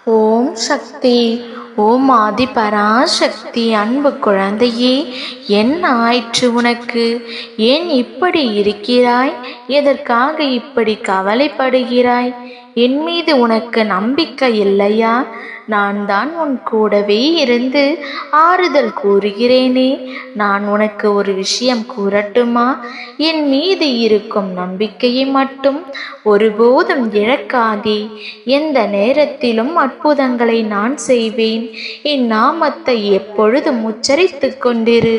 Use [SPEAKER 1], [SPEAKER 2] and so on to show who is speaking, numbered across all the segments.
[SPEAKER 1] ஓம் சக்தி. ஓம் ஆதி பராசக்தி. அன்பு குழந்தையே, என்ன ஆயிற்று உனக்கு? ஏன் இப்படி இருக்கிறாய்? எதற்காக இப்படி கவலைப்படுகிறாய்? என் மீது உனக்கு நம்பிக்கை இல்லையா? நான் தான் உன் கூடவே இருந்து ஆறுதல் கூறுகிறேனே. நான் உனக்கு ஒரு விஷயம் கூறட்டுமா? என் மீது இருக்கும் நம்பிக்கையை மட்டும் ஒருபோதும் இழக்காதே. எந்த நேரத்திலும் அற்புதங்களை நான் செய்வேன். என் நாமத்தை எப்பொழுதும் உச்சரித்துக் கொண்டிரு.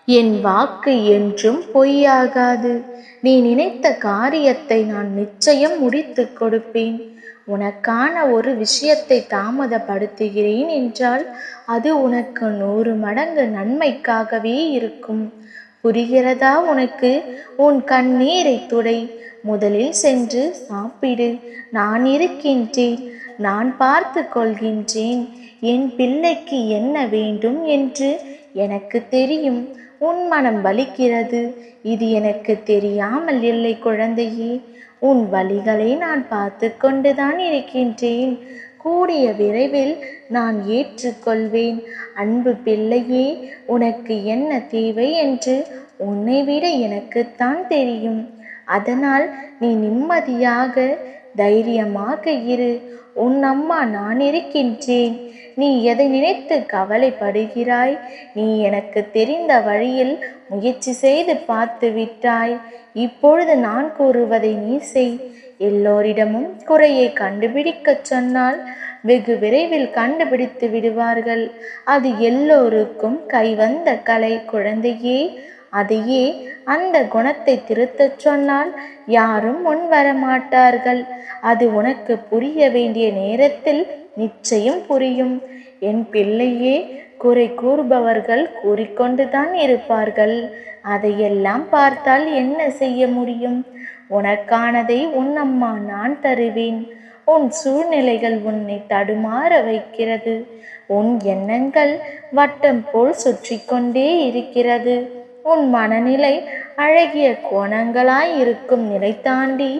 [SPEAKER 1] என் வாக்கு என்றும் பொய்யாகாது. நீ நினைத்த காரியத்தை நான் நிச்சயம் முடித்து கொடுப்பேன். உனக்கான ஒரு விஷயத்தை தாமதப்படுத்துகிறேன் என்றால் அது உனக்கு 100 மடங்கு நன்மைக்காகவே இருக்கும். புரிகிறதா உனக்கு? உன் கண்ணீரை துடை. முதலில் சென்று சாப்பிடு. நான் இருக்கின்றேன். நான் பார்த்து கொள்கின்றேன். என் பிள்ளைக்கு என்ன வேண்டும் என்று எனக்கு தெரியும். உன் மனம் வலிக்கிறது. இது எனக்கு தெரியாமல் இல்லை குழந்தையே. உன் வலிகளை நான் பார்த்து கொண்டுதான் இருக்கின்றேன். கூடிய விரைவில் நான் ஏற்றுக்கொள்வேன். அன்பு பிள்ளையே, உனக்கு என்ன தேவை என்று உன்னை விட எனக்குத்தான் தெரியும். அதனால் நீ நிம்மதியாக தைரியமாக இரு. உன் அம்மா நான் இருக்கின்றேன். நீ எதை நினைத்து கவலைப்படுகிறாய்? நீ எனக்கு தெரிந்த வழியில் முயற்சி செய்து பார்த்து விட்டாய். இப்பொழுது நான் கூறுவதை நீ செய். எல்லோரிடமும் குறையை கண்டுபிடிக்கச் சொன்னால் வெகு விரைவில் கண்டுபிடித்து விடுவார்கள். அது எல்லோருக்கும் கைவந்த கலை குழந்தையே. அதையே அந்த குணத்தை திருத்தச் சொன்னால் யாரும் முன் வரமாட்டார்கள். அது உனக்கு புரிய வேண்டிய நேரத்தில் நிச்சயம் புரியும். என் பிள்ளையே, குறை கூறுபவர்கள் கூறிக்கொண்டுதான் இருப்பார்கள். அதையெல்லாம் பார்த்தால் என்ன செய்ய முடியும்? உனக்கானதை உன் அம்மா நான் தருவேன். உன் சூழ்நிலைகள் உன்னை தடுமாற வைக்கிறது. உன் எண்ணங்கள் வட்டம் போல் சுற்றி கொண்டே இருக்கிறது. உன் மனநிலை அழகிய கோணங்களாய் இருக்கும் நிலை தாண்டி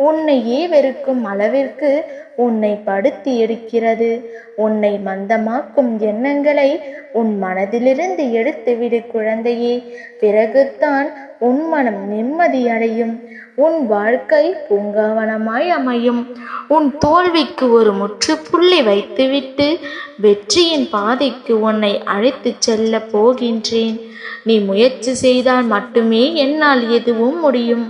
[SPEAKER 1] உன்னையே வெறுக்கும் அளவிற்கு உன்னை படுத்தி எடுக்கிறது. உன்னை மந்தமாக்கும் எண்ணங்களை உன் மனதிலிருந்து எடுத்துவிடு குழந்தையே. பிறகுதான் உன் மனம் நிம்மதியடையும். உன் வாழ்க்கை பூங்காவனமாய் அமையும். உன் தோல்விக்கு ஒரு முற்றுப்புள்ளி வைத்துவிட்டு வெற்றியின் பாதைக்கு உன்னை அழைத்துச் செல்ல போகின்றேன். நீ முயற்சி செய்தால் மட்டுமே என்னால் எதுவும் முடியும்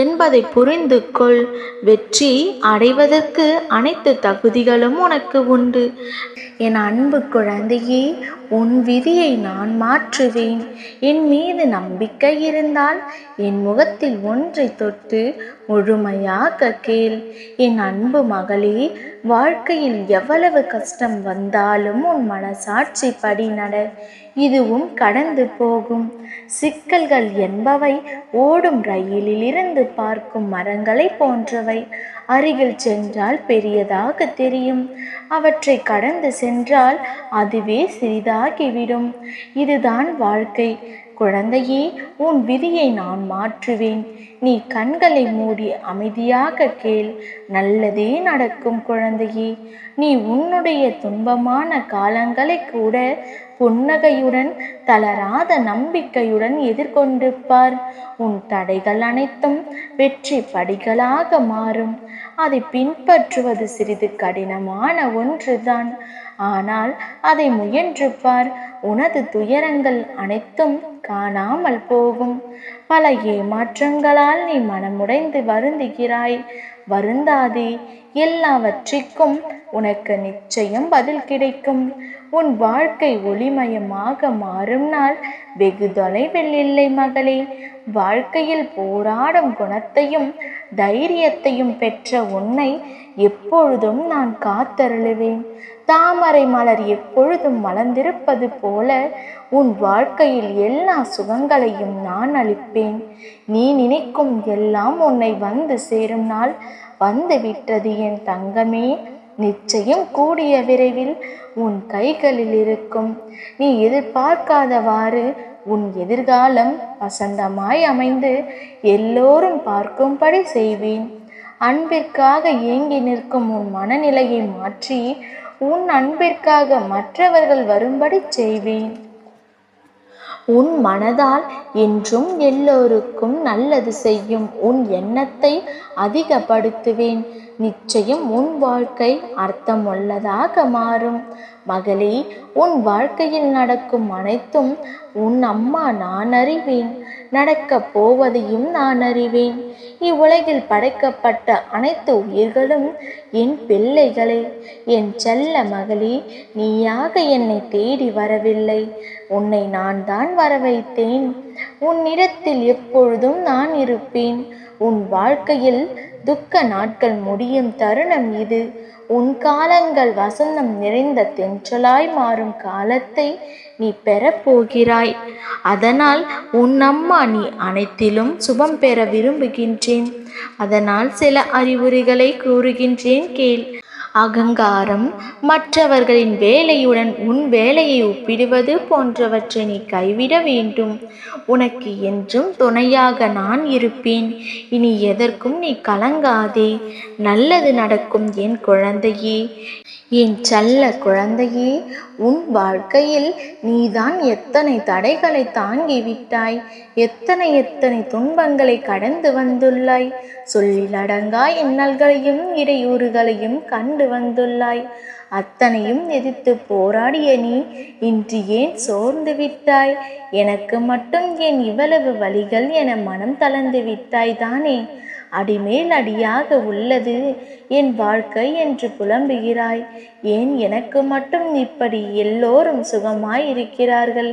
[SPEAKER 1] என்பதை புரிந்து கொள். வெற்றி அடைவதற்கு அனைத்து தகுதிகளும் உனக்கு உண்டு. என் அன்பு குழந்தையே, உன் விதியை நான் மாற்றுவேன். என் மீது நம்பிக்கை இருந்தால் என் முகத்தில் ஒன்றை தொட்டு முழுமையாக கேள். என் அன்பு மகளே, வாழ்க்கையில் எவ்வளவு கஷ்டம் வந்தாலும் உன் மனசாட்சி படி நட. இதுவும் கடந்து போகும். சிக்கல்கள் என்பவை ஓடும் ரயிலில் இருந்து பார்க்கும் மரங்களை போன்றவை. அருகில் சென்றால் பெரியதாக தெரியும். அவற்றை கடந்து சென்றால் அதுவே சிறிதாகிவிடும். இதுதான் வாழ்க்கை. குழந்தையே, உன் விதியை நான் மாற்றுவேன். நீ கண்களை மூடி அமைதியாக கேள். நல்லதே நடக்கும் குழந்தையே. நீ உன்னுடைய துன்பமான காலங்களை கூட புன்னகையுடன் தளராத நம்பிக்கையுடன் எதிர்கொண்டு பார். உன் தடைகள் அனைத்தும் வெற்றி படிகளாக மாறும். அதை பின்பற்றுவது சிறிது கடினமான ஒன்றுதான். ஆனால் அதை முயன்று பார். உனது துயரங்கள் அனைத்தும் காணாமல் போகும். பல ஏமாற்றங்களால் நீ மனமுடைந்து வருந்துகிறாய். வருந்தாதே. எல்லாவற்றிற்கும் உனக்கு நிச்சயம் பதில் கிடைக்கும். உன் வாழ்க்கை ஒளிமயமாக மாறும் நாள் வெகு தொலைவில் இல்லை மகளே. வாழ்க்கையில் போராடும் குணத்தையும் தைரியத்தையும் பெற்ற உன்னை எப்பொழுதும் நான் காத்தருளுவேன். தாமரை மலர் எப்பொழுதும் மலர்ந்திருப்பது போல உன் வாழ்க்கையில் எல்லா சுகங்களையும் நான் அளிப்பேன். நீ நினைக்கும் எல்லாம் உன்னை வந்து சேரும் நாள் வந்து விட்டது என் தங்கமே. நிச்சயம் கூடிய விரைவில் உன் கைகளில் இருக்கும். நீ எதிர்பார்க்காதவாறு உன் எதிர்காலம் வசந்தமாய் அமைந்து எல்லோரும் பார்க்கும்படி செய்வேன். அன்பிற்காக ஏங்கி நிற்கும் உன் மனநிலையை மாற்றி உன் அன்பிற்காக மற்றவர்கள் வரும்படி செய்வேன். உன் மனதால் என்றும் எல்லோருக்கும் நல்லது செய்யும் உன் எண்ணத்தை அதிகப்படுத்துவேன். நிச்சயம் உன் வாழ்க்கை அர்த்தமுள்ளதாக மாறும். மகளே, உன் வாழ்க்கையில் நடக்கும் அனைத்தும் உன் அம்மா நான் அறிவேன். நடக்கப் போவதையும் நான் அறிவேன். இவ்வுலகில் படைக்கப்பட்ட அனைத்து உயிர்களும் என் பிள்ளைகளே. என் செல்ல மகளே, நீயாக என்னை தேடி வரவில்லை, உன்னை நான் தான் வர வைத்தேன். உன்னிடத்தில் எப்பொழுதும் நான் இருப்பேன். உன் வாழ்க்கையில் துக்க நாட்கள் முடியும் தருணம் இது. உன் காலங்கள் வசந்தம் நிறைந்த தென்றலாய் மாறும் காலத்தை நீ பெறப்போகிறாய். அதனால் உன் அம்மா நீ அனைத்திலும் சுபம் பெற விரும்புகின்றேன். அதனால் சில அறிவுரைகளை கூறுகின்றேன் கேள். அகங்காரம், மற்றவர்களின் வேலையுடன் உன் வேலையை ஒப்பிடுவது போன்றவற்றை நீ கைவிட வேண்டும். உனக்கு என்றும் துணையாக நான் இருப்பேன். இனி எதற்கும் நீ கலங்காதே. நல்லது நடக்கும் என் குழந்தையே. என் செல்ல குழந்தையே, உன் வாழ்க்கையில் நீதான் எத்தனை தடைகளை தாங்கிவிட்டாய், எத்தனை துன்பங்களை கடந்து வந்துள்ளாய். சொல்லிலடங்கா இன்னல்களையும் இடையூறுகளையும் கண்டு வந்துள்ளாய். அத்தனையும் எதிர்த்து போராடிய நீ இன்று ஏன் சோர்ந்து விட்டாய்? எனக்கு மட்டும் ஏன் இவ்வளவு வலிகள் என மனம் தளர்ந்து விட்டாய் தானே? அடிமேல் அடியாக உள்ளது என் வாழ்க்கை என்று புலம்புகிறாய். ஏன் எனக்கு மட்டும் இப்படி எல்லோரும் சுகமாய் இருக்கிறார்கள்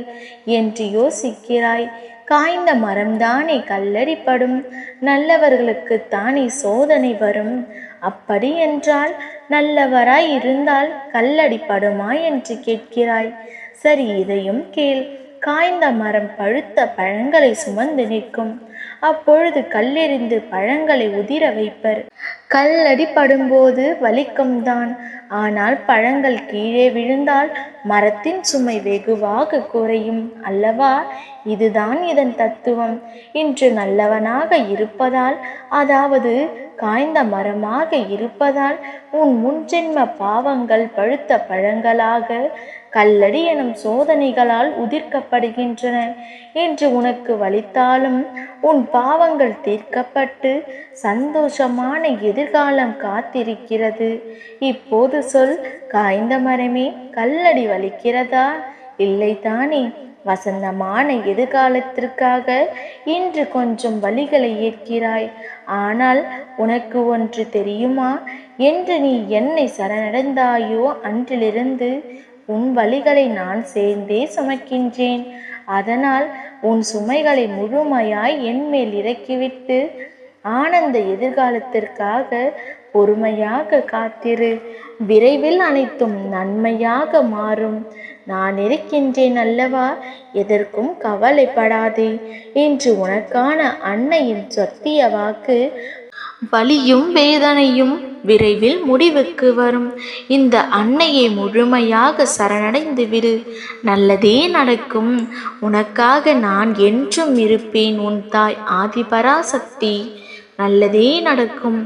[SPEAKER 1] என்று யோசிக்கிறாய். காய்ந்த மரம்தானே கல்லடிப்படும், நல்லவர்களுக்கு தானே சோதனை வரும். அப்படி என்றால் நல்லவராய் இருந்தால் கல்லடிப்படுமா என்று கேட்கிறாய். சரி, இதையும் கேள். காய்ந்த மரம் பழுத்த பழங்களை சுமந்து நிற்கும். அப்பொழுது கல்லெறிந்து பழங்களை உதிர வைப்பர். கல்லடி படும்போது வலிக்கும் தான். ஆனால் பழங்கள் கீழே விழுந்தால் மரத்தின் சுமை வெகுவாக குறையும் அல்லவா? இதுதான் இதன் தத்துவம். இன்று நல்லவனாக இருப்பதால், அதாவது காய்ந்த மரமாக இருப்பதால் உன் முன்ஜென்ம பாவங்கள் பழுத்த பழங்களாக கல்லடி எனும் சோதனைகளால் உதிர்க்கப்படுகின்றன என்று உனக்கு வலித்தாலும் உன் பாவங்கள் தீர்க்கப்பட்டு சந்தோஷமான எதிர்காலம் காத்திருக்கிறது. இப்போது சொல், காய்ந்த மரமே, கல்லடி வலிக்கிறதா? இல்லைதானே? வசந்தமான எதிர்காலத்திற்காக இன்று கொஞ்சம் வலிகளை ஏற்கிறாய். ஆனால் உனக்கு ஒன்று தெரியுமா? என்று நீ என்னை சரணடைந்தாயோ அன்றிலிருந்து உன் வலிகளை நான் சேர்ந்தே சுமக்கின்றேன். அதனால் உன் சுமைகளை முழுமையாய் என்மேல் இறக்கிவிட்டு ஆனந்த எதிர்காலத்திற்காக பொறுமையாக காத்திரு. விரைவில் அனைத்தும் நன்மையாக மாறும். நான் இருக்கின்றேன் அல்லவா? எதற்கும் கவலைப்படாதே என்று உனக்கான அன்னையின் சத்திய வாக்கு. வலியும் வேதனையும் விரைவில் முடிவுக்கு வரும். இந்த அன்னையை முழுமையாக சரணடைந்து விடு. நல்லதே நடக்கும். உனக்காக நான் என்றும் இருப்பேன். உன் தாய் ஆதிபராசக்தி. நல்லதே நடக்கும்.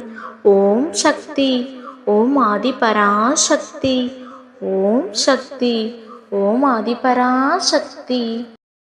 [SPEAKER 1] ஓம் சக்தி. ஓம் ஆதிபராசக்தி. ஓம் சக்தி. ஓம் ஆதிபராசக்தி.